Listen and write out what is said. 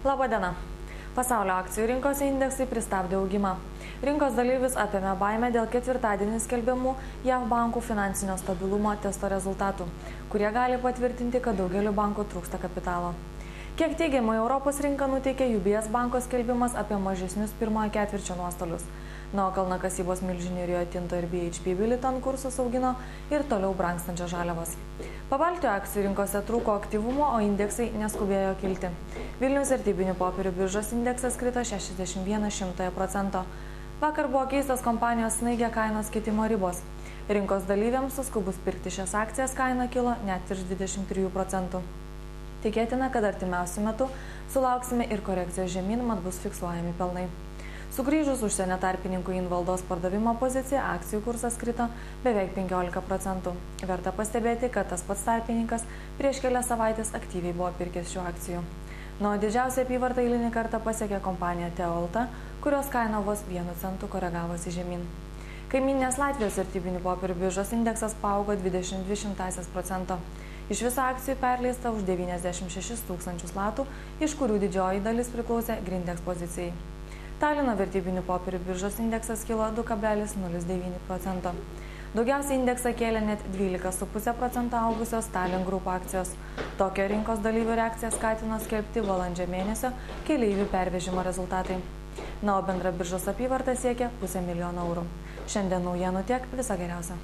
Labadiena. Pasaulio akcijų rinkose indeksai pristabdė augimą. Rinkos dalyvius apėmė baimė dėl ketvirtadienį skelbiamų JAV bankų finansinio stabilumo testo rezultatų, kurie gali patvirtinti, kad daugeliu bankų trūksta kapitalo. Kiek teigiamai Europos rinka nuteikė UBS banko skelbimas apie mažesnius pirmojo ketvirčio nuostolius. O kalnakasybos milžinių Rio Tinto ir BHP Billiton kursus augino ir toliau brangstančios žaliavos. Pabaltijo akcijų rinkose trūko aktyvumo, o indeksai neskubėjo kilti. Vilniaus vertybinių popierių biržos indeksas krito 0,61%. Vakar buvo keistas kompanijos snaigė kainos kitimo ribos. Rinkos dalyviams suskubus pirkti šias akcijas kaina kilo net virš 23%. Tikėtina, kad artimiausiu metu sulauksime ir korekcijos žemyn, mat bus fiksuojami pelnai. Sugrįžus užsienio tarpininkų Invaldos pardavimo poziciją, akcijų kursas krito beveik 15%. Verta pastebėti, kad tas pats tarpininkas prieš kelias savaitės aktyviai buvo pirkęs šių akcijų. Didžiausią apyvartą eilinį kartą pasiekė kompanija Teolta, kurios kaina vos 1 centu koregavosi žemyn. Kaimyninės Latvijos vertybinių popierių biržos indeksas paaugo 0,22%. Iš viso akcijų perleista už 96 000 latų, iš kurių didžioji dalis priklausė Grindex pozicijai. Talino vertybinių popierių biržos indeksas kilo 2,09%. Daugiausiai indeksą kėlė net 12,5% augusios Tallinn Group akcijos. Tokio rinkos dalyvių reakciją skatino skelbti balandžio mėnesio keleivių pervežimo rezultatai. O bendra biržos apyvarta siekia 500 000 eurų. Šiandien naujienų tiek, viso geriausio.